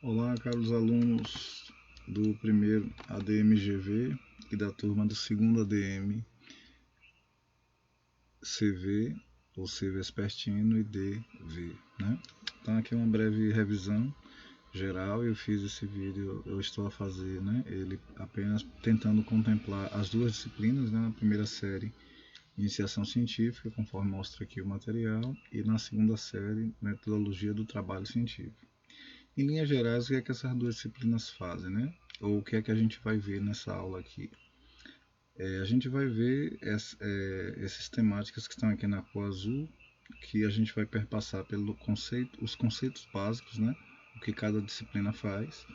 Olá, caros alunos do primeiro ADM-GV e da turma do segundo ADM-CV, ou C vespertino e DV, né? Então aqui é uma breve revisão geral. Eu fiz esse vídeo, eu estou a fazer, né, ele apenas tentando contemplar as duas disciplinas, né, na primeira série, Iniciação Científica, conforme mostra aqui o material, e na segunda série, Metodologia do Trabalho Científico. Em linhas gerais, o que é que essas duas disciplinas fazem, né? Ou o que é que a gente vai ver nessa aula aqui? A gente vai ver essas temáticas que estão aqui na cor azul, que a gente vai perpassar os conceitos básicos, né? O que cada disciplina faz,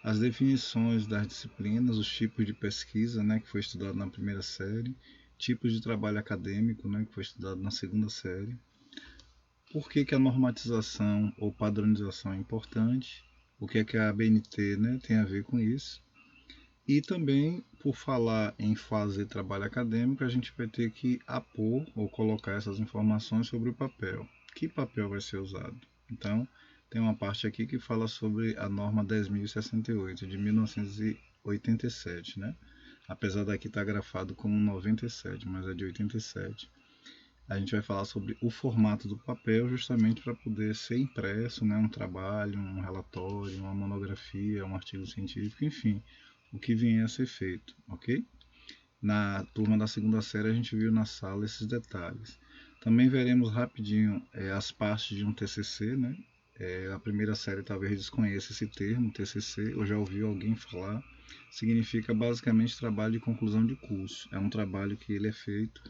as definições das disciplinas, os tipos de pesquisa, né, que foi estudado na primeira série, tipos de trabalho acadêmico, né, que foi estudado na segunda série, por que a normatização ou padronização é importante, o que é que a ABNT, né, tem a ver com isso. E também, por falar em fazer trabalho acadêmico, a gente vai ter que apor ou colocar essas informações sobre o papel. Que papel vai ser usado? Então, tem uma parte aqui que fala sobre a norma 10.068 de 1987, né? Apesar daqui estar grafado como 97, mas é de 87. A gente vai falar sobre o formato do papel, justamente para poder ser impresso, né, um trabalho, um relatório, uma monografia, um artigo científico, enfim, o que vier a ser feito, ok? Na turma da segunda série a gente viu na sala esses detalhes. Também veremos rapidinho as partes de um TCC, né? A primeira série talvez desconheça esse termo, TCC, ou já ouviu alguém falar. Significa basicamente trabalho de conclusão de curso. É um trabalho que ele é feito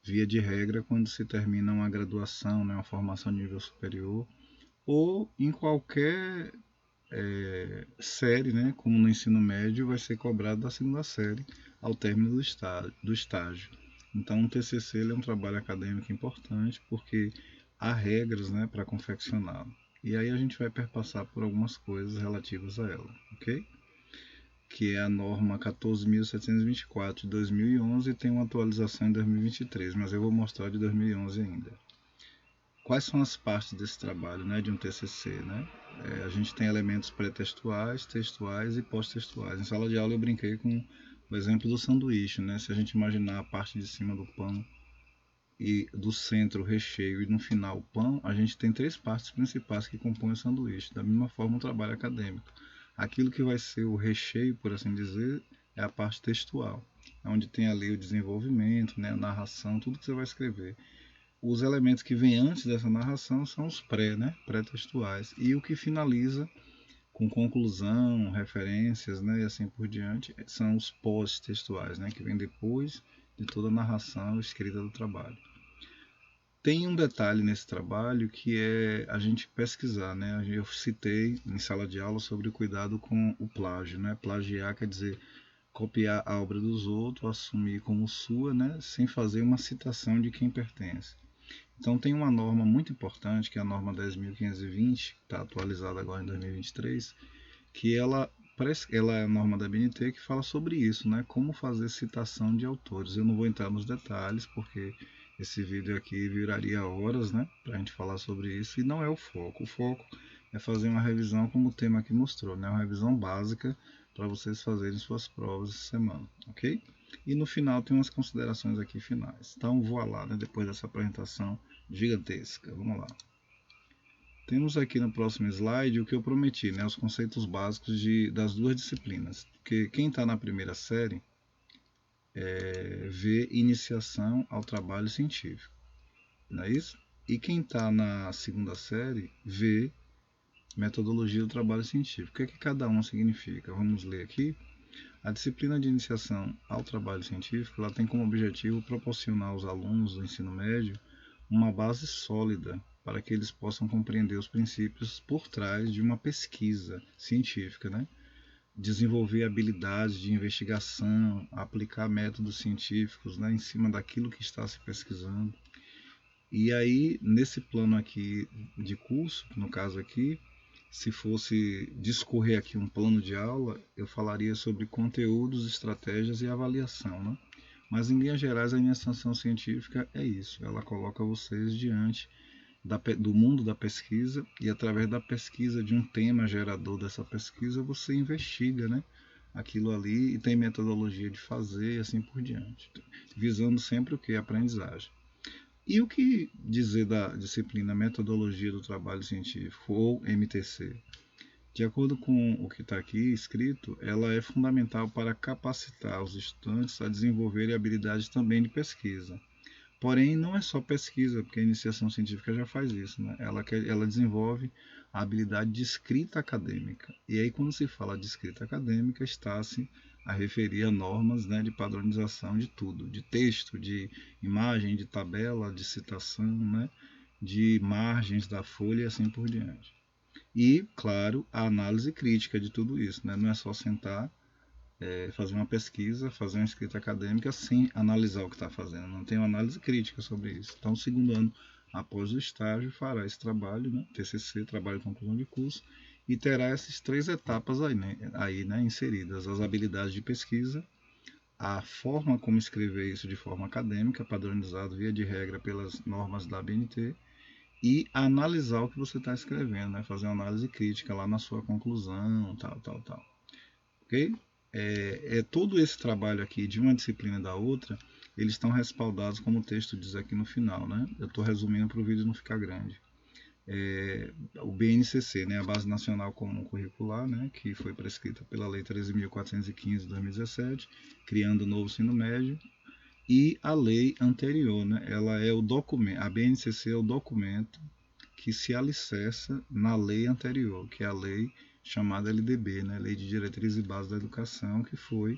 via de regra quando se termina uma graduação, né, uma formação de nível superior, ou em qualquer série, né, como no ensino médio, vai ser cobrado da segunda série ao término do estágio. Então, o TCC ele é um trabalho acadêmico importante porque há regras, né, para confeccioná-lo. E aí a gente vai perpassar por algumas coisas relativas a ela, ok? Que é a norma 14.724 de 2011 e tem uma atualização em 2023, mas eu vou mostrar de 2011 ainda. Quais são as partes desse trabalho, né, de um TCC, né? A gente tem elementos pré-textuais, textuais e pós-textuais. Em sala de aula eu brinquei com o exemplo do sanduíche, né? Se a gente imaginar a parte de cima do pão e do centro o recheio e no final o pão, a gente tem três partes principais que compõem o sanduíche. Da mesma forma o trabalho acadêmico. Aquilo que vai ser o recheio, por assim dizer, é a parte textual, onde tem ali o desenvolvimento, né, a narração, tudo que você vai escrever. Os elementos que vêm antes dessa narração são os né, pré-textuais, e o que finaliza com conclusão, referências, né, e assim por diante, são os pós-textuais, né, que vem depois de toda a narração escrita do trabalho. Tem um detalhe nesse trabalho que é a gente pesquisar, né? Eu citei em sala de aula sobre o cuidado com o plágio, né? Plagiar quer dizer copiar a obra dos outros, assumir como sua, né? Sem fazer uma citação de quem pertence. Então tem uma norma muito importante, que é a norma 10.520, que está atualizada agora em 2023, que ela é a norma da BNT que fala sobre isso, né? Como fazer citação de autores. Eu não vou entrar nos detalhes, porque esse vídeo aqui viraria horas, né? Para a gente falar sobre isso, e não é o foco. O foco é fazer uma revisão como o tema aqui mostrou, né? Uma revisão básica para vocês fazerem suas provas essa semana, ok? E no final tem umas considerações aqui finais. Então vou lá, né? Depois dessa apresentação gigantesca. Vamos lá. Temos aqui no próximo slide o que eu prometi, né, os conceitos básicos das duas disciplinas. Porque quem está na primeira série vê iniciação ao trabalho científico, não é isso? E quem está na segunda série vê metodologia do trabalho científico. O que é que cada um significa? Vamos ler aqui. A disciplina de iniciação ao trabalho científico ela tem como objetivo proporcionar aos alunos do ensino médio uma base sólida para que eles possam compreender os princípios por trás de uma pesquisa científica, né? Desenvolver habilidades de investigação, aplicar métodos científicos, né, em cima daquilo que está se pesquisando. E aí, nesse plano aqui de curso, no caso aqui, se fosse discorrer aqui um plano de aula, eu falaria sobre conteúdos, estratégias e avaliação, né? Mas em linhas gerais a iniciação científica é isso, ela coloca vocês diante do mundo da pesquisa, e através da pesquisa de um tema gerador dessa pesquisa, você investiga, né, aquilo ali e tem metodologia de fazer e assim por diante, visando sempre o que? Aprendizagem. E o que dizer da disciplina Metodologia do Trabalho Científico, ou MTC? De acordo com o que está aqui escrito, ela é fundamental para capacitar os estudantes a desenvolverem habilidades também de pesquisa. Porém, não é só pesquisa, porque a iniciação científica já faz isso, né? Ela desenvolve a habilidade de escrita acadêmica. E aí, quando se fala de escrita acadêmica, está-se a referir a normas, né, de padronização de tudo, de texto, de imagem, de tabela, de citação, né, de margens da folha e assim por diante. E, claro, a análise crítica de tudo isso, né? Não é só sentar, fazer uma pesquisa, fazer uma escrita acadêmica sem analisar o que está fazendo. Não tem uma análise crítica sobre isso. Então, o segundo ano após o estágio fará esse trabalho, né? TCC, trabalho de conclusão de curso, e terá essas 3 etapas aí, né, inseridas: as habilidades de pesquisa, a forma como escrever isso de forma acadêmica, padronizado via de regra pelas normas da ABNT, e analisar o que você está escrevendo, né? Fazer uma análise crítica lá na sua conclusão, tal. Ok? Todo esse trabalho aqui de uma disciplina e da outra, eles estão respaldados, como o texto diz aqui no final, né? Eu estou resumindo para o vídeo não ficar grande. O BNCC, né, a Base Nacional Comum Curricular, né, que foi prescrita pela Lei 13.415 de 2017, criando o novo ensino médio, e a lei anterior, né, ela é o documento, a BNCC é o documento que se alicerça na lei anterior, que é a lei chamada LDB, né, Lei de Diretrizes e Bases da Educação, que foi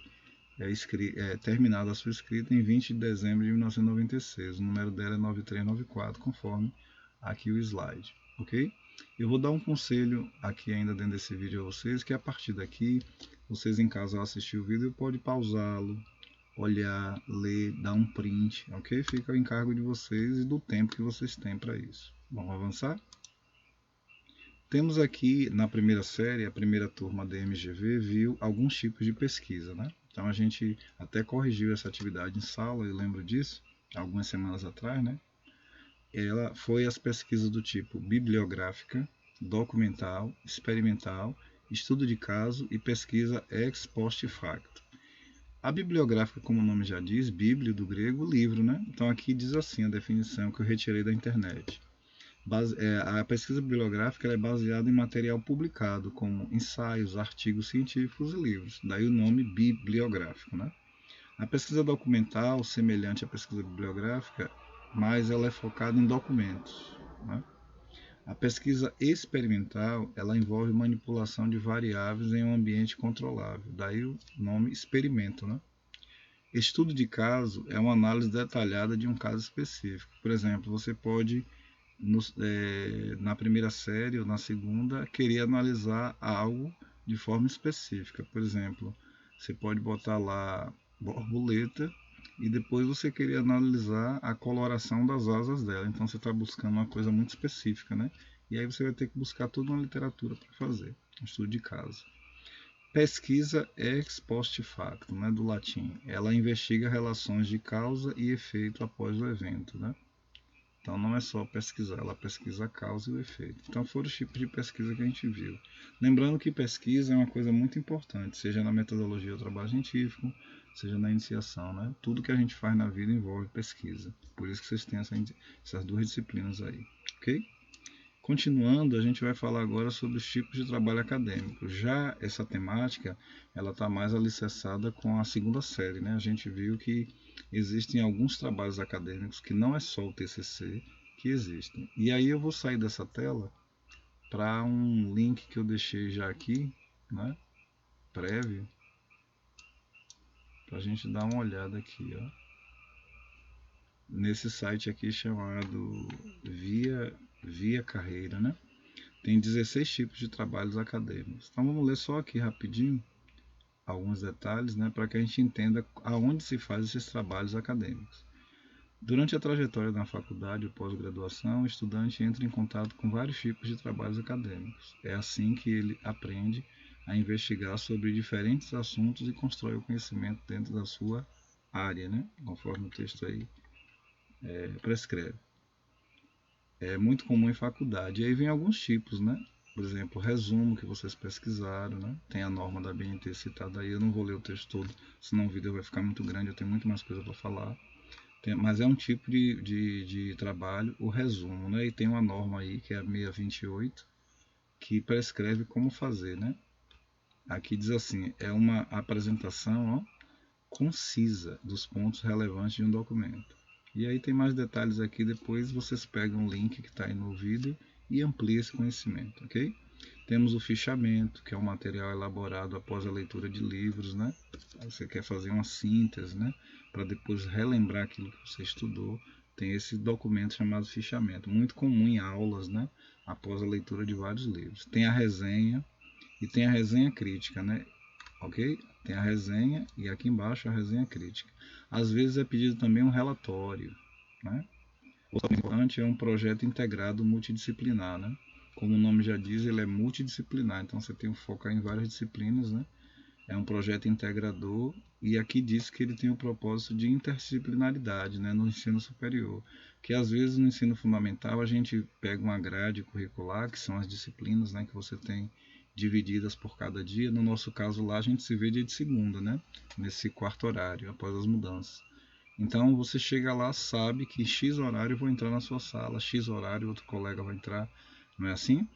terminada a sua escrita em 20 de dezembro de 1996. O número dela é 9394, conforme aqui o slide, ok? Eu vou dar um conselho aqui ainda dentro desse vídeo a vocês, que a partir daqui, vocês em casa ao assistir o vídeo, podem pausá-lo, olhar, ler, dar um print, ok? Fica ao encargo de vocês e do tempo que vocês têm para isso. Vamos avançar? Temos aqui na primeira série, a primeira turma da MGV viu alguns tipos de pesquisa, né? Então a gente até corrigiu essa atividade em sala, eu lembro disso, algumas semanas atrás, né? Ela foi as pesquisas do tipo bibliográfica, documental, experimental, estudo de caso e pesquisa ex post facto. A bibliográfica, como o nome já diz, bíblio do grego, livro, né? Então aqui diz assim a definição que eu retirei da internet. A pesquisa bibliográfica é baseada em material publicado, como ensaios, artigos científicos e livros, daí o nome bibliográfico, né? A pesquisa documental, semelhante à pesquisa bibliográfica, mas ela é focada em documentos, né? A pesquisa experimental, ela envolve manipulação de variáveis em um ambiente controlável, daí o nome experimento, né? Estudo de caso é uma análise detalhada de um caso específico. Por exemplo, você pode na primeira série ou na segunda, querer analisar algo de forma específica. Por exemplo, você pode botar lá borboleta e depois você querer analisar a coloração das asas dela. Então você está buscando uma coisa muito específica, né? E aí você vai ter que buscar toda uma literatura para fazer, um estudo de caso. Pesquisa ex post facto, né, do latim. Ela investiga relações de causa e efeito após o evento, né? Então não é só pesquisar, ela pesquisa a causa e o efeito. Então foram os tipos de pesquisa que a gente viu. Lembrando que pesquisa é uma coisa muito importante, seja na metodologia do trabalho científico, seja na iniciação, né? Tudo que a gente faz na vida envolve pesquisa. Por isso que vocês têm essas 2 disciplinas aí, ok? Continuando, a gente vai falar agora sobre os tipos de trabalho acadêmico. Já essa temática, ela está mais alicerçada com a segunda série, né? A gente viu que existem alguns trabalhos acadêmicos que não é só o TCC que existem. E aí eu vou sair dessa tela para um link que eu deixei já aqui, né? Prévio, para a gente dar uma olhada aqui, ó. Nesse site aqui chamado Via Carreira, né? Tem 16 tipos de trabalhos acadêmicos. Então vamos ler só aqui rapidinho alguns detalhes, né, para que a gente entenda aonde se faz esses trabalhos acadêmicos. Durante a trajetória na faculdade ou pós-graduação, o estudante entra em contato com vários tipos de trabalhos acadêmicos. É assim que ele aprende a investigar sobre diferentes assuntos e constrói o conhecimento dentro da sua área, né, conforme o texto aí prescreve. É muito comum em faculdade. E aí vem alguns tipos, né? Por exemplo, resumo que vocês pesquisaram, né? Tem a norma da BNT citada aí, eu não vou ler o texto todo, senão o vídeo vai ficar muito grande, eu tenho muito mais coisa para falar. Mas é um tipo de trabalho, o resumo, né? E tem uma norma aí, que é a 628, que prescreve como fazer, né? Aqui diz assim, é uma apresentação, ó, concisa dos pontos relevantes de um documento. E aí tem mais detalhes aqui, depois vocês pegam o link que está aí no vídeo e ampliam esse conhecimento, ok? Temos o fichamento, que é um material elaborado após a leitura de livros, né? Você quer fazer uma síntese, né? Para depois relembrar aquilo que você estudou. Tem esse documento chamado fichamento, muito comum em aulas, né? Após a leitura de vários livros. Tem a resenha e tem a resenha crítica, né? Ok? Tem a resenha e aqui embaixo a resenha crítica. Às vezes é pedido também um relatório, né? O importante é um projeto integrado multidisciplinar, né? Como o nome já diz, ele é multidisciplinar, então você tem um foco em várias disciplinas, né? É um projeto integrador e aqui diz que ele tem o propósito de interdisciplinaridade, né, no ensino superior, que às vezes no ensino fundamental a gente pega uma grade curricular, que são as disciplinas, né, que você tem divididas por cada dia. No nosso caso lá a gente se vê dia de segunda, né, nesse quarto horário, após as mudanças. Então você chega lá, sabe que X horário eu vou entrar na sua sala, X horário outro colega vai entrar, não é assim?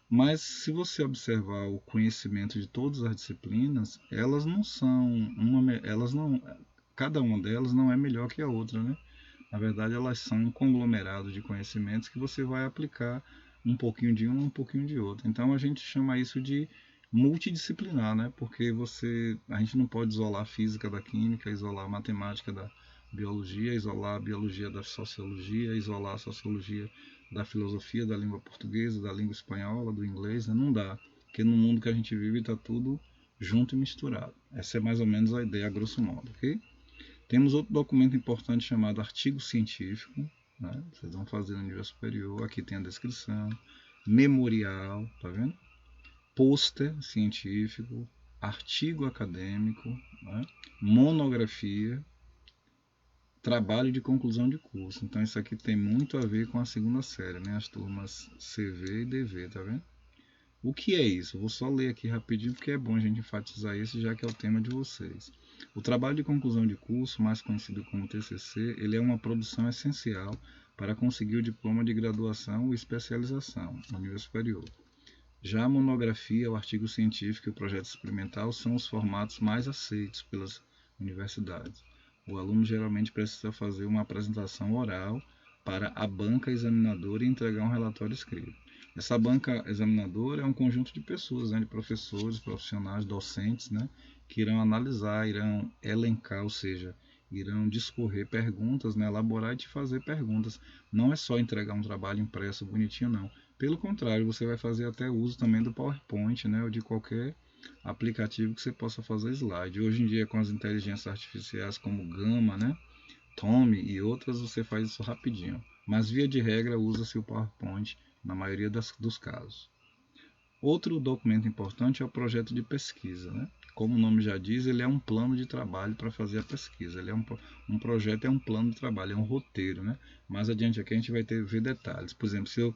Mas se você observar o conhecimento de todas as disciplinas, elas não são elas não, cada uma delas não é melhor que a outra, né? Na verdade, elas são um conglomerado de conhecimentos que você vai aplicar um pouquinho de um pouquinho de outro. Então a gente chama isso de multidisciplinar, né? Porque a gente não pode isolar a física da química, isolar a matemática da biologia, isolar a biologia da sociologia, isolar a sociologia da filosofia, da língua portuguesa, da língua espanhola, do inglês, né? Não dá, porque no mundo que a gente vive está tudo junto e misturado. Essa é mais ou menos a ideia, a grosso modo, ok? Temos outro documento importante chamado artigo científico, né? Vocês vão fazer no nível superior, aqui tem a descrição, memorial, tá vendo? Pôster científico, artigo acadêmico, né? Monografia, trabalho de conclusão de curso. Então isso aqui tem muito a ver com a segunda série, né? As turmas CV e DV, tá vendo? O que é isso? Vou só ler aqui rapidinho porque é bom a gente enfatizar isso, já que é o tema de vocês. O trabalho de conclusão de curso, mais conhecido como TCC, ele é uma produção essencial para conseguir o diploma de graduação ou especialização no nível superior. Já a monografia, o artigo científico e o projeto experimental são os formatos mais aceitos pelas universidades. O aluno geralmente precisa fazer uma apresentação oral para a banca examinadora e entregar um relatório escrito. Essa banca examinadora é um conjunto de pessoas, né, de professores, profissionais, docentes, né, que irão analisar, irão elencar, ou seja, irão discorrer perguntas, né, elaborar e te fazer perguntas. Não é só entregar um trabalho impresso bonitinho, não. Pelo contrário, você vai fazer até uso também do PowerPoint, né, ou de qualquer aplicativo que você possa fazer slide. Hoje em dia, com as inteligências artificiais como Gama, né, Tome e outras, você faz isso rapidinho. Mas via de regra, usa-se o PowerPoint na maioria dos casos. Outro documento importante é o projeto de pesquisa, né? Como o nome já diz, ele é um plano de trabalho para fazer a pesquisa. Ele é um projeto, é um plano de trabalho, é um roteiro, né? Mais adiante aqui a gente vai ver detalhes. Por exemplo, se eu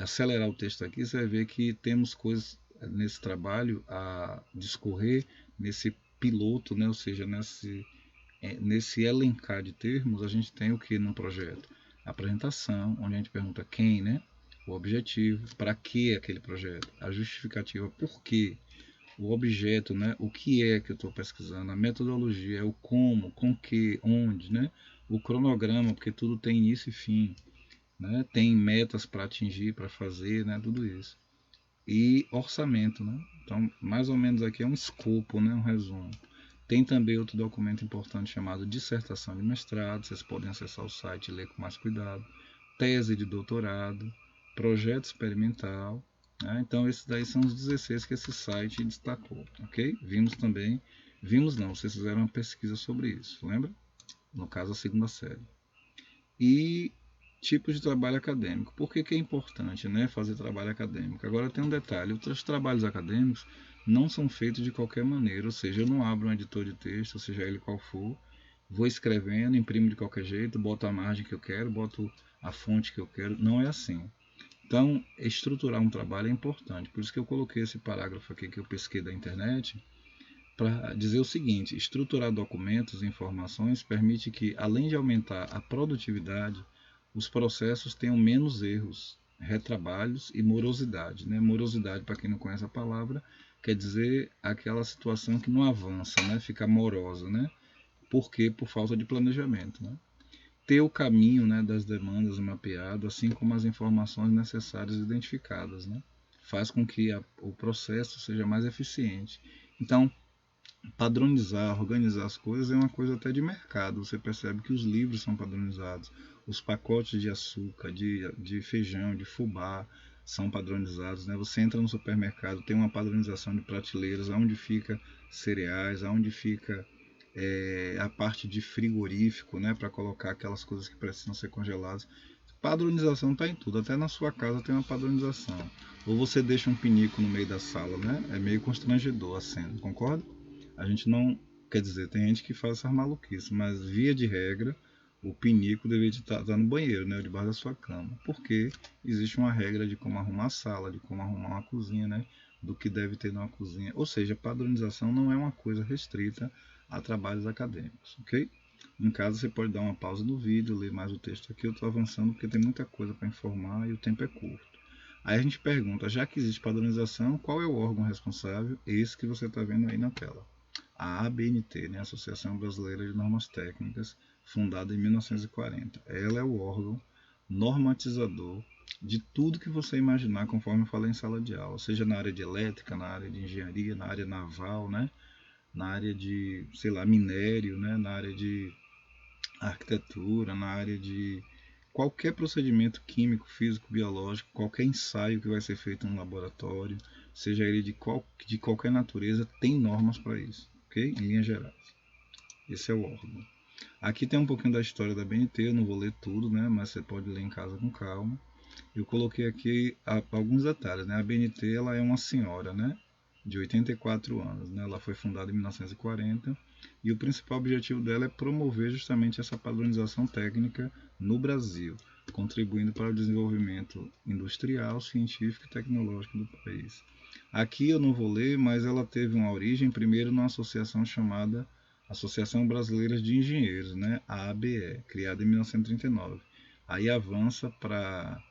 acelerar o texto aqui, você vai ver que temos coisas nesse trabalho a discorrer, nesse piloto, né? Ou seja, nesse elencar de termos, a gente tem o que no projeto? A apresentação, onde a gente pergunta quem, né? O objetivo, para que aquele projeto, a justificativa, por quê, o objeto, né? O que é que eu estou pesquisando, a metodologia, é o como, com que, onde, né? O cronograma, porque tudo tem início e fim, né? Tem metas para atingir, para fazer, né? Tudo isso. E orçamento, né? Então, mais ou menos aqui é um escopo, né? Um resumo. Tem também outro documento importante chamado dissertação de mestrado, vocês podem acessar o site e ler com mais cuidado. Tese de doutorado, projeto experimental, né? Então esses daí são os 16 que esse site destacou, ok? Vimos não, vocês fizeram uma pesquisa sobre isso, lembra? No caso a segunda série. E tipos de trabalho acadêmico. Por que é importante, né, fazer trabalho acadêmico? Agora tem um detalhe, os trabalhos acadêmicos não são feitos de qualquer maneira, ou seja, eu não abro um editor de texto, seja ele qual for, vou escrevendo, imprimo de qualquer jeito, boto a margem que eu quero, boto a fonte que eu quero. Não é assim. Então, estruturar um trabalho é importante. Por isso que eu coloquei esse parágrafo aqui que eu pesquei da internet, para dizer o seguinte: estruturar documentos e informações permite que, além de aumentar a produtividade, os processos tenham menos erros, retrabalhos e morosidade. Né? Morosidade, para quem não conhece a palavra, quer dizer aquela situação que não avança, né? Fica morosa. Né? Por quê? Por falta de planejamento. Né? Ter o caminho, né, das demandas mapeado, assim como as informações necessárias identificadas. Né? Faz com que o processo seja mais eficiente. Então, padronizar, organizar as coisas é uma coisa até de mercado. Você percebe que os livros são padronizados, os pacotes de açúcar, de feijão, de fubá são padronizados. Né? Você entra no supermercado, tem uma padronização de prateleiras, aonde fica cereais, aonde fica a parte de frigorífico, né, para colocar aquelas coisas que precisam ser congeladas. Padronização está em tudo, até na sua casa tem uma padronização. Ou você deixa um pinico no meio da sala, né? É meio constrangedor a cena, concorda? A gente não. Quer dizer, tem gente que faz essas maluquices, mas via de regra, o pinico deveria estar no banheiro, né? Debaixo da sua cama. Porque existe uma regra de como arrumar a sala, de como arrumar uma cozinha, né? Do que deve ter numa cozinha. Ou seja, padronização não é uma coisa restrita a trabalhos acadêmicos, ok? Em casa você pode dar uma pausa no vídeo, ler mais o texto aqui. Eu estou avançando porque tem muita coisa para informar e o tempo é curto. Aí a gente pergunta, já que existe padronização, qual é o órgão responsável? Esse que você está vendo aí na tela. A ABNT, né, Associação Brasileira de Normas Técnicas, fundada em 1940. Ela é o órgão normatizador de tudo que você imaginar, conforme eu falei em sala de aula, seja na área de elétrica, na área de engenharia, na área naval, né, na área de, sei lá, minério, né, na área de arquitetura, na área de qualquer procedimento químico, físico, biológico, qualquer ensaio que vai ser feito no laboratório, seja ele de qualquer natureza, tem normas para isso, ok? Em linhas gerais. Esse é o órgão. Aqui tem um pouquinho da história da BNT, eu não vou ler tudo, né? Mas você pode ler em casa com calma. Eu coloquei aqui alguns detalhes, né? A BNT ela é uma senhora, né? De 84 anos, né? Ela foi fundada em 1940 e o principal objetivo dela é promover justamente essa padronização técnica no Brasil, contribuindo para o desenvolvimento industrial, científico e tecnológico do país. Aqui eu não vou ler, mas ela teve uma origem primeiro numa associação chamada Associação Brasileira de Engenheiros, né? A ABE, criada em 1939. Aí avança para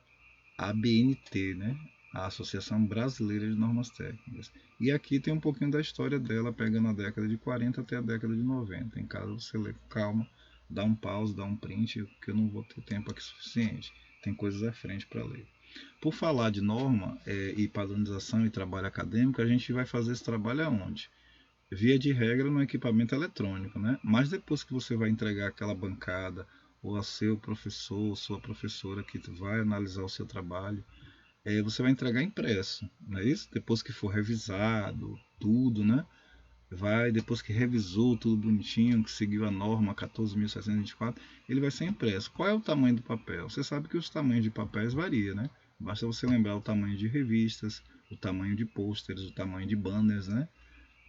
a ABNT, né? A Associação Brasileira de Normas Técnicas. E aqui tem um pouquinho da história dela, pegando a década de 40 até a década de 90. Em caso você ler com calma, dá um pause, dá um print, porque eu não vou ter tempo aqui suficiente. Tem coisas à frente para ler. Por falar de norma e padronização e trabalho acadêmico, a gente vai fazer esse trabalho aonde? Via de regra no equipamento eletrônico, né? Mas depois que você vai entregar aquela bancada ou a seu professor, sua professora que vai analisar o seu trabalho, você vai entregar impresso, não é isso? Depois que for revisado, tudo, né? Vai, depois que revisou tudo bonitinho, que seguiu a norma 14.724, ele vai ser impresso. Qual é o tamanho do papel? Você sabe que os tamanhos de papéis variam, né? Basta você lembrar o tamanho de revistas, o tamanho de pôsteres, o tamanho de banners, né?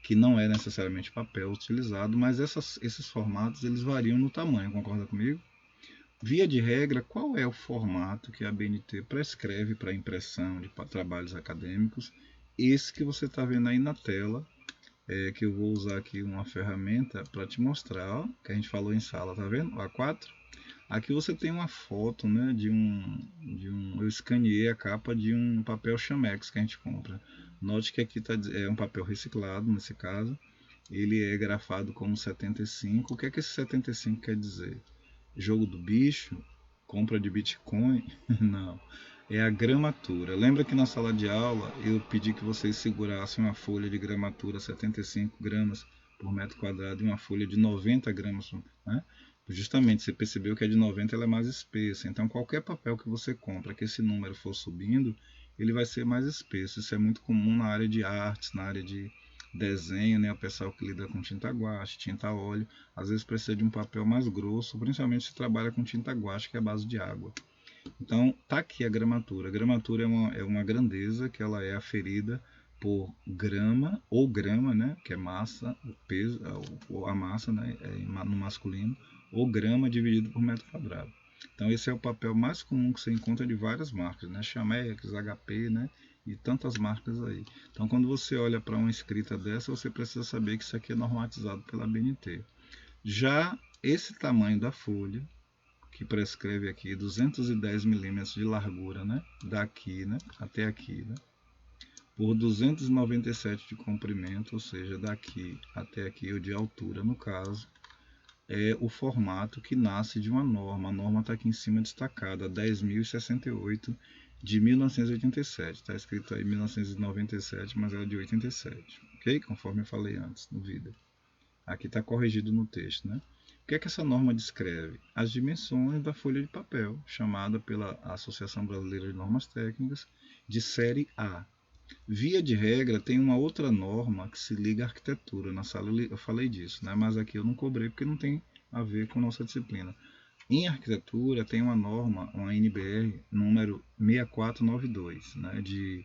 Que não é necessariamente papel utilizado, mas esses formatos eles variam no tamanho, concorda comigo? Via de regra, qual é o formato que a BNT prescreve para impressão de trabalhos acadêmicos? Esse que você está vendo aí na tela, que eu vou usar aqui uma ferramenta para te mostrar, ó, que a gente falou em sala, tá vendo? O A4. Aqui você tem uma foto, né, eu escaneei a capa de um papel Chamex que a gente compra. Note que aqui é um papel reciclado, nesse caso. Ele é grafado como 75. O que é que esse 75 quer dizer? Jogo do bicho? Compra de Bitcoin? Não. É a gramatura. Lembra que na sala de aula eu pedi que vocês segurassem uma folha de gramatura 75 gramas por metro quadrado e uma folha de 90 gramas, né? Justamente, você percebeu que a de 90 ela é mais espessa. Então, qualquer papel que você compra que esse número for subindo, ele vai ser mais espesso. Isso é muito comum na área de artes, na área de desenho, né? O pessoal que lida com tinta guache, tinta óleo, às vezes precisa de um papel mais grosso, principalmente se trabalha com tinta guache, que é a base de água. Então, tá aqui a gramatura. A gramatura é uma grandeza que ela é aferida por grama, ou grama, né, que é massa, o peso, a massa, né, no masculino, ou grama dividido por metro quadrado. Então esse é o papel mais comum que você encontra de várias marcas, né, Chamex, HP, né, e tantas marcas aí. Então quando você olha para uma escrita dessa, você precisa saber que isso aqui é normatizado pela BNT. Já esse tamanho da folha, que prescreve aqui 210 milímetros de largura, né, daqui, né, até aqui, né, por 297 de comprimento, ou seja, daqui até aqui, ou de altura no caso, é o formato que nasce de uma norma. A norma está aqui em cima destacada, 10.068 de 1987. Está escrito aí 1997, mas é de 87, ok? Conforme eu falei antes no vídeo. Aqui está corrigido no texto, né? O que é que essa norma descreve? As dimensões da folha de papel, chamada pela Associação Brasileira de Normas Técnicas de série A. Via de regra, tem uma outra norma que se liga à arquitetura. Na sala eu falei disso, né? Mas aqui eu não cobrei porque não tem a ver com nossa disciplina. Em arquitetura, tem uma norma, uma NBR, número 6492, né? De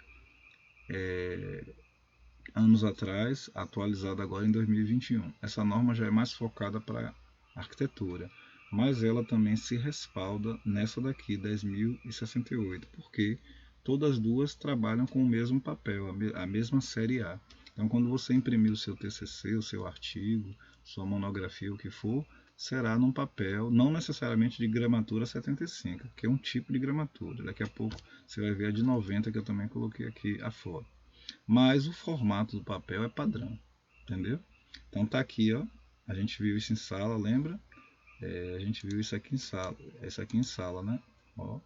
anos atrás, atualizada agora em 2021. Essa norma já é mais focada para arquitetura, mas ela também se respalda nessa daqui, 10.068, porque todas as duas trabalham com o mesmo papel, a mesma série A. Então, quando você imprimir o seu TCC, o seu artigo, sua monografia, o que for, será num papel, não necessariamente de gramatura 75, que é um tipo de gramatura. Daqui a pouco você vai ver a de 90, que eu também coloquei aqui a foto. Mas o formato do papel é padrão, entendeu? Então tá aqui, ó. A gente viu isso em sala, lembra? A gente viu isso aqui em sala, né? Ó,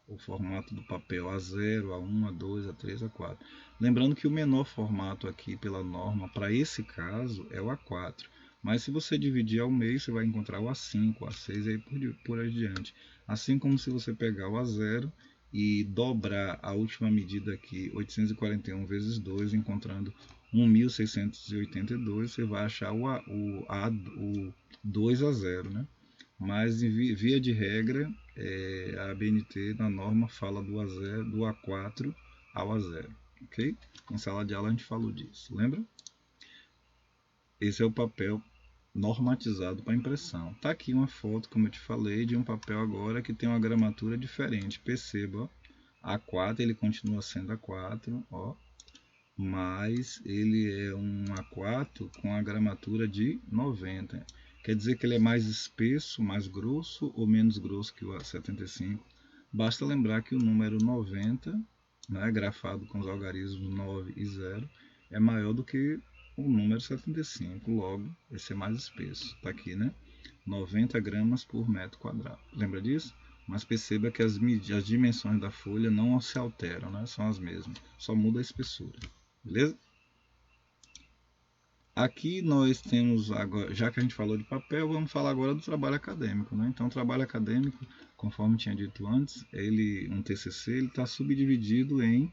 o formato do papel A0, A1, A2, A3, A4. Lembrando que o menor formato aqui pela norma, para esse caso, é o A4. Mas se você dividir ao meio, você vai encontrar o A5, o A6 e aí por adiante. Assim como se você pegar o A0 e dobrar a última medida aqui, 841 vezes 2, encontrando 1.682, você vai achar o 2 a 0, né? Mas via de regra, a ABNT na norma fala do A0, do A4 ao A0, ok? Em sala de aula a gente falou disso, lembra? Esse é o papel normatizado para impressão. Tá aqui uma foto, como eu te falei, de um papel agora que tem uma gramatura diferente. Perceba, A4 ele continua sendo A4, ó, mas ele é um A4 com a gramatura de 90. Quer dizer que ele é mais espesso, mais grosso ou menos grosso que o A75? Basta lembrar que o número 90, né, grafado com os algarismos 9 e 0, é maior do que o número 75, logo esse é mais espesso. Está aqui, né? 90 gramas por metro quadrado. Lembra disso? Mas perceba que as dimensões da folha não se alteram, né? São as mesmas, só muda a espessura. Beleza? Aqui nós temos, agora, já que a gente falou de papel, vamos falar agora do trabalho acadêmico, né? Então, o trabalho acadêmico, conforme tinha dito antes, um TCC, ele está subdividido em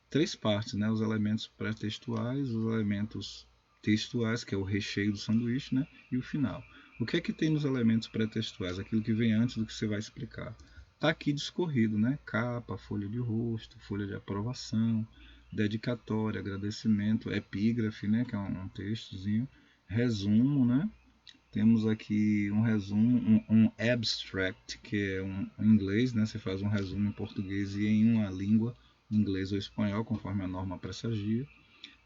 3 partes, né? Os elementos pré-textuais, os elementos textuais, que é o recheio do sanduíche, né? E o final. O que é que tem nos elementos pré-textuais? Aquilo que vem antes do que você vai explicar. Está aqui discorrido, né? Capa, folha de rosto, folha de aprovação, dedicatória, agradecimento, epígrafe, né, que é um textozinho, resumo, né? Temos aqui um resumo, um abstract, que é em inglês, né? Você faz um resumo em português e em uma língua, inglês ou espanhol, conforme a norma pressagia.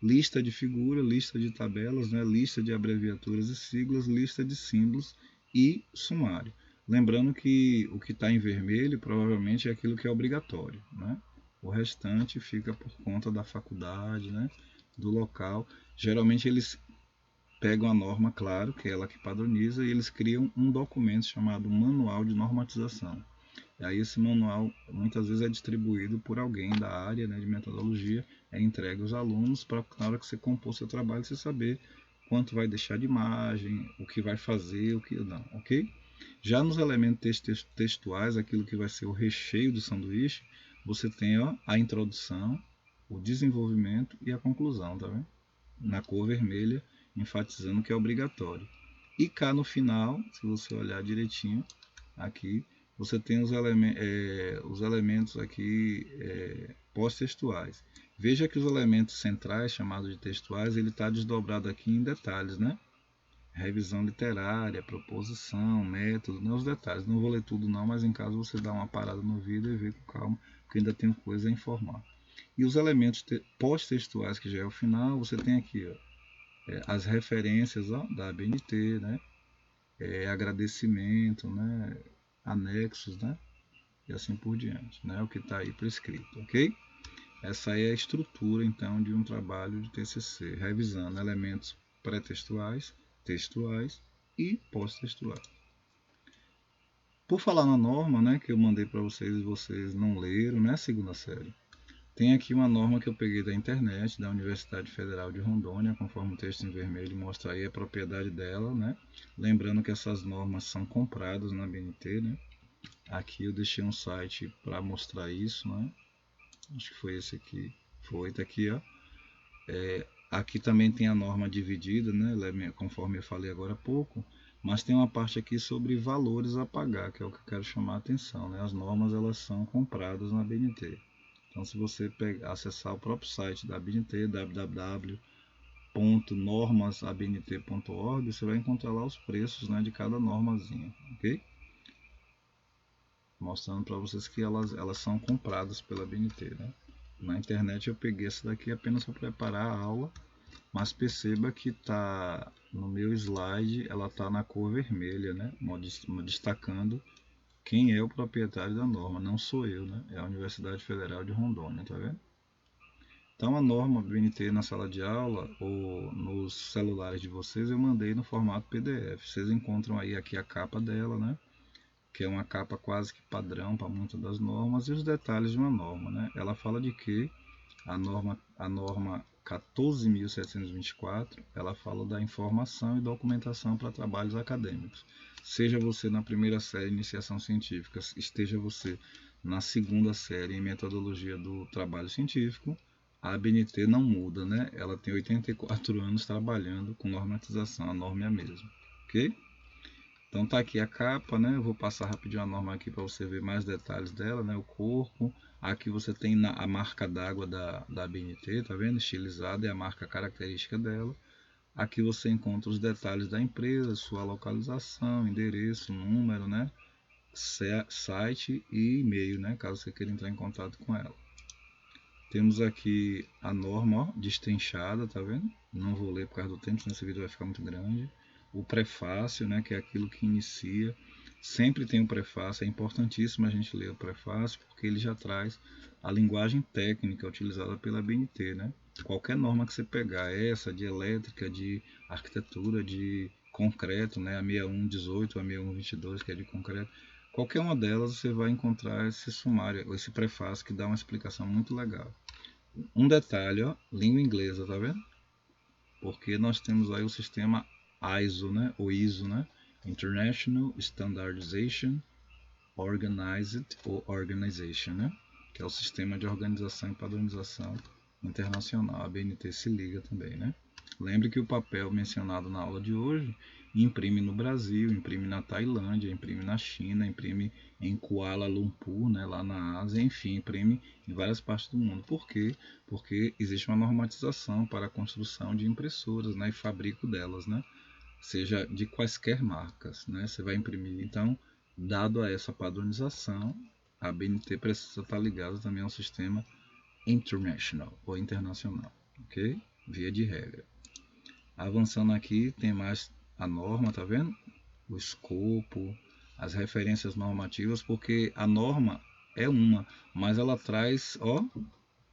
Lista de figura, lista de tabelas, né? Lista de abreviaturas e siglas, lista de símbolos e sumário. Lembrando que o que está em vermelho provavelmente é aquilo que é obrigatório, né? O restante fica por conta da faculdade, né? Do local. Geralmente eles pegam a norma, claro, que é ela que padroniza, e eles criam um documento chamado Manual de Normatização. E aí esse manual muitas vezes é distribuído por alguém da área, né, de metodologia, é entregue aos alunos para na hora que você compor seu trabalho você saber quanto vai deixar de margem, o que vai fazer, o que não, ok? Já nos elementos textuais, aquilo que vai ser o recheio do sanduíche, você tem, ó, a introdução, o desenvolvimento e a conclusão, tá vendo? Na cor vermelha, enfatizando que é obrigatório. E cá no final, se você olhar direitinho, aqui, você tem os elementos aqui pós-textuais. Veja que os elementos centrais, chamados de textuais, ele está desdobrado aqui em detalhes, né? Revisão literária, proposição, método, né? Os detalhes. Não vou ler tudo não, mas em caso você dá uma parada no vídeo e ver com calma, porque ainda tem coisa a informar. E os elementos pós-textuais, que já é o final, você tem aqui ó, as referências ó, da ABNT, né? Agradecimento, né? Anexos, né? E assim por diante, né? O que está aí prescrito, ok? Essa é a estrutura, então, de um trabalho de TCC, revisando elementos pré-textuais, textuais e pós-textuais. Por falar na norma, né, que eu mandei para vocês e vocês não leram, né, segunda série, tem aqui uma norma que eu peguei da internet, da Universidade Federal de Rondônia, conforme o texto em vermelho mostra aí a propriedade dela, né? Lembrando que essas normas são compradas na BNT, né? Aqui eu deixei um site para mostrar isso, né? Acho que foi esse aqui. Foi, tá aqui, ó. Aqui também tem a norma dividida, né? Conforme eu falei agora há pouco, mas tem uma parte aqui sobre valores a pagar, que é o que eu quero chamar a atenção, né? As normas elas são compradas na BNT. Então, se você acessar o próprio site da ABNT, www.normasabnt.org, você vai encontrar lá os preços, né, de cada normazinha, ok? Mostrando para vocês que elas são compradas pela ABNT, né? Na internet eu peguei essa daqui apenas para preparar a aula, mas perceba que tá no meu slide, ela tá na cor vermelha, né? Destacando quem é o proprietário da norma, não sou eu, né? É a Universidade Federal de Rondônia, tá vendo? Então a norma BNT na sala de aula ou nos celulares de vocês eu mandei no formato PDF. Vocês encontram aí aqui a capa dela, né? Que é uma capa quase que padrão para muitas das normas e os detalhes de uma norma, né? Ela fala de que a norma 14.724, ela fala da informação e documentação para trabalhos acadêmicos. Seja você na primeira série iniciação científica, esteja você na segunda série em metodologia do trabalho científico, a ABNT não muda, né? Ela tem 84 anos trabalhando com normatização, a norma é a mesma, ok? Então tá aqui a capa, né? Eu vou passar rapidinho a norma aqui para você ver mais detalhes dela, né? O corpo. Aqui você tem a marca d'água da ABNT, tá vendo? Estilizada, é a marca característica dela. Aqui você encontra os detalhes da empresa, sua localização, endereço, número, né? Site e e-mail, né? Caso você queira entrar em contato com ela. Temos aqui a norma, ó, destrinchada, tá vendo? Não vou ler por causa do tempo, senão esse vídeo vai ficar muito grande. O prefácio, né, que é aquilo que inicia. Sempre tem um prefácio, é importantíssimo a gente ler o prefácio, porque ele já traz a linguagem técnica utilizada pela BNT, né? Qualquer norma que você pegar, essa de elétrica, de arquitetura, de concreto, né, a 6118, a 6122, que é de concreto, qualquer uma delas você vai encontrar esse sumário, esse prefácio que dá uma explicação muito legal. Um detalhe, ó, língua inglesa, tá vendo? Porque nós temos aí o sistema ISO, né? O ISO, né? International Standardization Organized ou Organization, né? Que é o sistema de organização e padronização internacional. A BNT se liga também, né? Lembre que o papel mencionado na aula de hoje imprime no Brasil, imprime na Tailândia, imprime na China, imprime em Kuala Lumpur, né, lá na Ásia, enfim, imprime em várias partes do mundo. Por quê? Porque existe uma normatização para a construção de impressoras, né, e fabrico delas, né, seja de quaisquer marcas, né, você vai imprimir. Então, dado a essa padronização, a BNT precisa estar ligada também ao sistema international ou internacional, ok? Via de regra. Avançando aqui, tem mais a norma, tá vendo? O escopo, as referências normativas, porque a norma é uma, mas ela traz, ó,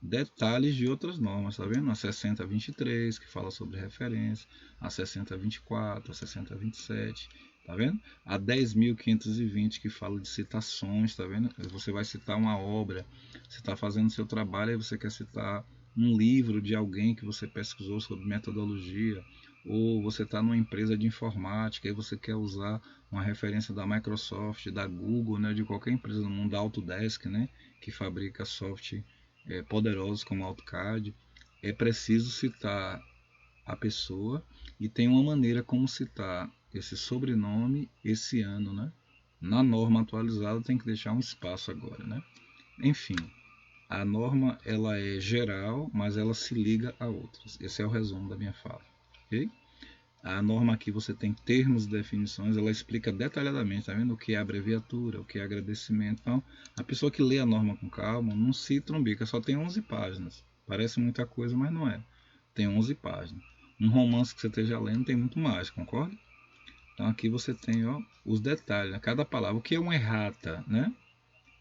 detalhes de outras normas, tá vendo? A 6023, que fala sobre referência, a 6024, a 6027, tá vendo? A 10.520, que fala de citações, tá vendo? Você vai citar uma obra, você está fazendo seu trabalho e você quer citar um livro de alguém que você pesquisou sobre metodologia, ou você está numa empresa de informática e você quer usar uma referência da Microsoft, da Google, né, de qualquer empresa do mundo, da Autodesk, né, que fabrica software poderosos como AutoCAD, é preciso citar a pessoa e tem uma maneira como citar esse sobrenome, esse ano, né? Na norma atualizada tem que deixar um espaço agora, né? Enfim, A norma ela é geral, mas ela se liga a outras. Esse é o resumo da minha fala. Ok? A norma aqui você tem termos e definições, ela explica detalhadamente, tá vendo? O que é abreviatura, o que é agradecimento. Então, a pessoa que lê a norma com calma não se trombica, só tem 11 páginas. Parece muita coisa, mas não é. Tem 11 páginas. Um romance que você esteja lendo tem muito mais, concorda? Então aqui você tem ó, os detalhes, né? Cada palavra. O que é uma errata, né?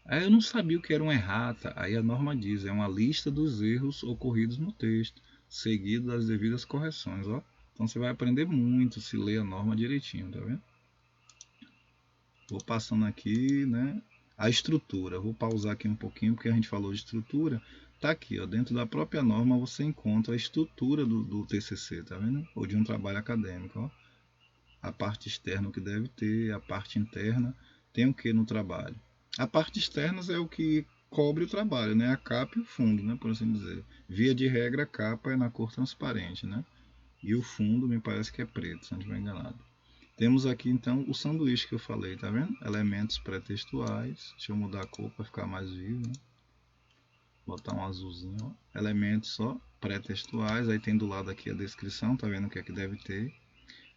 Aí eu não sabia o que era uma errata. Aí a norma diz, é uma lista dos erros ocorridos no texto, seguido das devidas correções, ó. Então você vai aprender muito se ler a norma direitinho, tá vendo? Vou passando aqui, né? A estrutura. Vou pausar aqui um pouquinho porque a gente falou de estrutura. Tá aqui, ó, dentro da própria norma você encontra a estrutura do TCC, tá vendo? Ou de um trabalho acadêmico, ó. A parte externa o que deve ter, a parte interna tem o que no trabalho. A parte externa é o que cobre o trabalho, né? A capa e o fundo, né? Por assim dizer. Via de regra, a capa é na cor transparente, né? E o fundo me parece que é preto, se não estiver enganado. Temos aqui então o sanduíche que eu falei, tá vendo? Elementos pré-textuais. Deixa eu mudar a cor para ficar mais vivo, né? Botar um azulzinho, ó. Elementos só pré-textuais. Aí tem do lado aqui a descrição, tá vendo o que é que deve ter.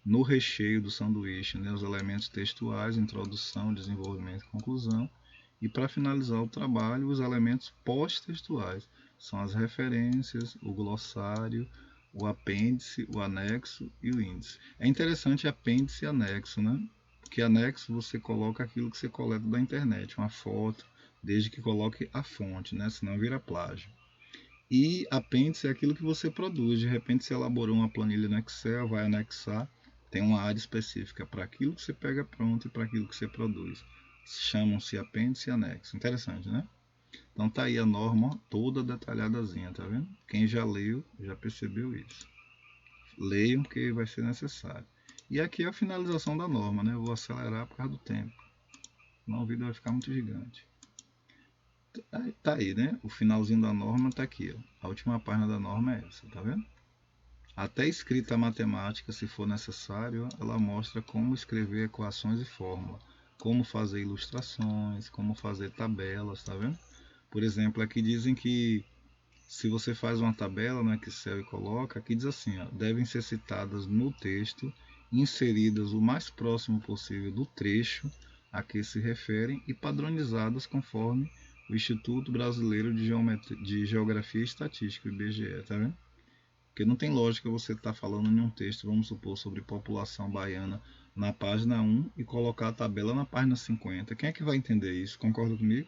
No recheio do sanduíche, né, os elementos textuais, introdução, desenvolvimento e conclusão. E para finalizar o trabalho, os elementos pós-textuais. São as referências, o glossário, o apêndice, o anexo e o índice. É interessante apêndice e anexo, né? Porque anexo você coloca aquilo que você coleta da internet, uma foto, desde que coloque a fonte, né? Senão vira plágio. E apêndice é aquilo que você produz. De repente você elaborou uma planilha no Excel, vai anexar, tem uma área específica para aquilo que você pega pronto e para aquilo que você produz. Chamam-se apêndice e anexo. Interessante, né? Então tá aí a norma toda detalhadazinha, tá vendo? Quem já leu já percebeu isso. Leiam que vai ser necessário. E aqui é a finalização da norma, né? Eu vou acelerar por causa do tempo. Senão o vídeo vai ficar muito gigante. Tá aí, né? O finalzinho da norma tá aqui, ó. A última página da norma é essa, tá vendo? Até escrita matemática, se for necessário, ela mostra como escrever equações e fórmulas, como fazer ilustrações, como fazer tabelas, tá vendo? Por exemplo, aqui dizem que se você faz uma tabela no Excel e coloca, aqui diz assim, ó, devem ser citadas no texto, inseridas o mais próximo possível do trecho a que se referem e padronizadas conforme o Instituto Brasileiro de Geografia e Estatística, o IBGE, tá vendo? Porque não tem lógica você estar falando em um texto, vamos supor, sobre população baiana na página 1 e colocar a tabela na página 50. Quem é que vai entender isso? Concorda comigo?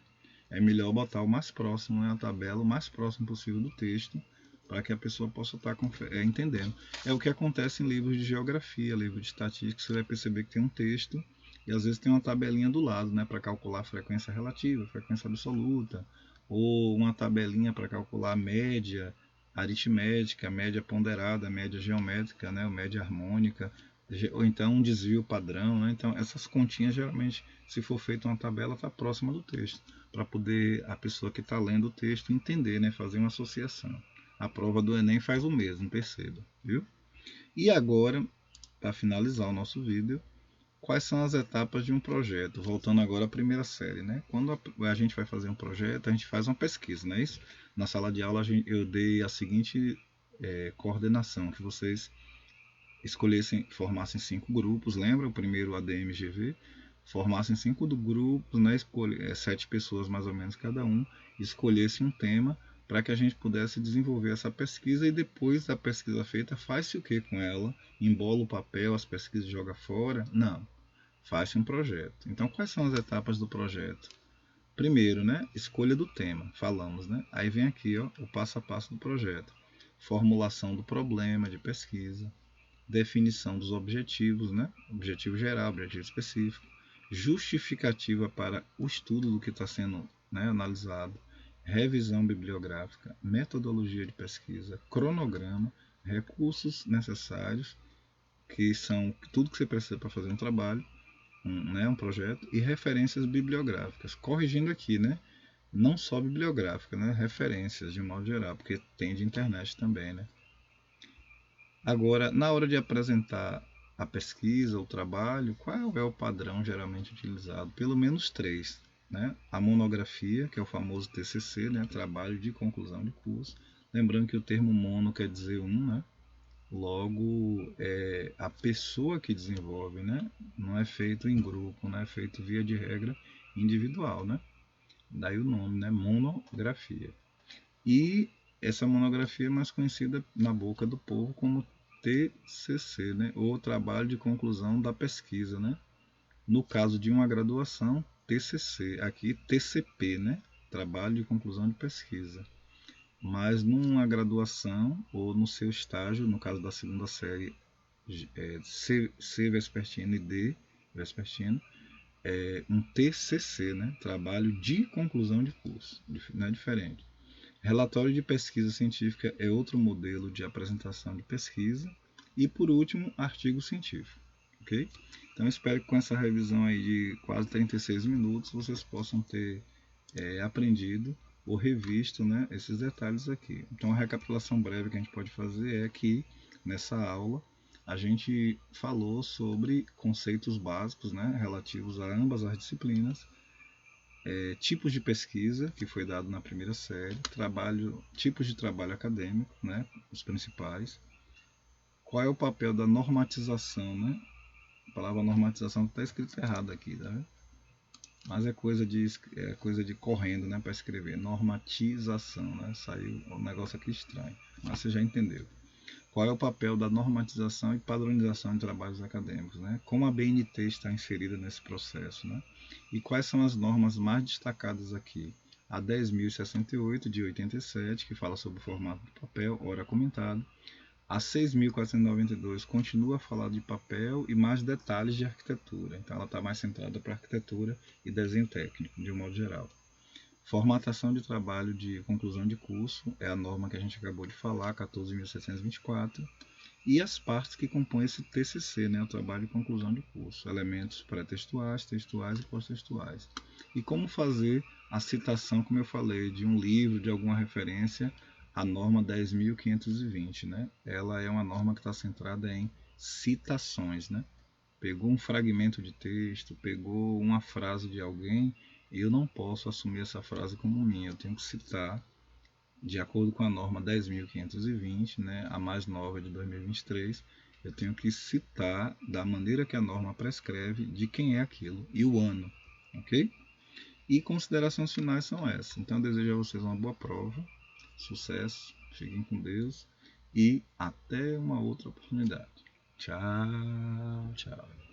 É melhor botar o mais próximo, né, a tabela o mais próximo possível do texto, para que a pessoa possa estar entendendo. É o que acontece em livros de geografia, livros de estatística, você vai perceber que tem um texto e às vezes tem uma tabelinha do lado, né, para calcular a frequência relativa, a frequência absoluta, ou uma tabelinha para calcular a média aritmética, a média ponderada, a média geométrica, né, a média harmônica, ou então um desvio padrão, né? Então essas continhas geralmente, se for feita uma tabela, está próxima do texto, para poder a pessoa que está lendo o texto entender, né, fazer uma associação. A prova do Enem faz o mesmo, perceba, viu? E agora, para finalizar o nosso vídeo, quais são as etapas de um projeto? Voltando agora à primeira série, né? Quando a gente vai fazer um projeto, a gente faz uma pesquisa, não é isso? Na sala de aula eu dei a seguinte coordenação, que vocês escolhessem, formassem 5 grupos, lembra? O primeiro ADMGV, formassem 5 grupos, né? 7 pessoas mais ou menos cada um, escolhessem um tema para que a gente pudesse desenvolver essa pesquisa e depois da pesquisa feita, faz-se o que com ela? Embola o papel, as pesquisas joga fora? Não, faz-se um projeto. Então, quais são as etapas do projeto? Primeiro, né, escolha do tema, falamos, né? Aí vem aqui, ó, o passo a passo do projeto. Formulação do problema de pesquisa, definição dos objetivos, né? Objetivo geral, objetivo específico, justificativa para o estudo do que está sendo, né, analisado, revisão bibliográfica, metodologia de pesquisa, cronograma, recursos necessários, que são tudo que você precisa para fazer um trabalho, um projeto, e referências bibliográficas. Corrigindo aqui, né? Não só bibliográfica, né? Referências de modo geral, porque tem de internet também, né? Agora, na hora de apresentar a pesquisa, o trabalho, qual é o padrão geralmente utilizado? Pelo menos 3. né? A monografia, que é o famoso TCC, né? Trabalho de conclusão de curso. Lembrando que o termo mono quer dizer um, né? Logo, é a pessoa que desenvolve, né? Não é feito em grupo, não é feito via de regra individual, né? Daí o nome, né? Monografia. E essa monografia é mais conhecida na boca do povo como TCC, né? Ou Trabalho de Conclusão da Pesquisa, né? No caso de uma graduação, TCC, aqui TCP, né? Trabalho de Conclusão de Pesquisa. Mas numa graduação ou no seu estágio, no caso da segunda série, C vespertino e D vespertino, é um TCC, né? Trabalho de conclusão de curso, não é diferente. Relatório de pesquisa científica é outro modelo de apresentação de pesquisa. E por último, artigo científico. Ok? Então espero que com essa revisão aí de quase 36 minutos vocês possam ter aprendido ou revisto, né, esses detalhes aqui. Então a recapitulação breve que a gente pode fazer é que nessa aula a gente falou sobre conceitos básicos, né, relativos a ambas as disciplinas, tipos de pesquisa que foi dado na primeira série, tipos de trabalho acadêmico, né, os principais, qual é o papel da normatização, né? A palavra normatização está escrita errada aqui, tá? Mas é coisa de correndo, né, para escrever. Normatização, né? Saiu um negócio aqui estranho, mas você já entendeu. Qual é o papel da normatização e padronização de trabalhos acadêmicos, né? Como a BNT está inserida nesse processo, né? E quais são as normas mais destacadas aqui? A 10.068 de 87, que fala sobre o formato do papel, ora comentado. A 6.492 continua a falar de papel e mais detalhes de arquitetura. Então ela está mais centrada para arquitetura e desenho técnico, de um modo geral. Formatação de trabalho de conclusão de curso é a norma que a gente acabou de falar, 14.724. E as partes que compõem esse TCC, né, o trabalho de conclusão de curso. Elementos pré-textuais, textuais e pós-textuais. E como fazer a citação, como eu falei, de um livro, de alguma referência, a norma 10.520, né? Ela é uma norma que está centrada em citações, né? Pegou um fragmento de texto, pegou uma frase de alguém, e eu não posso assumir essa frase como minha, eu tenho que citar de acordo com a norma 10.520, né, a mais nova de 2023, eu tenho que citar da maneira que a norma prescreve de quem é aquilo e o ano, ok? E considerações finais são essas. Então eu desejo a vocês uma boa prova, sucesso, fiquem com Deus e até uma outra oportunidade. Tchau, tchau.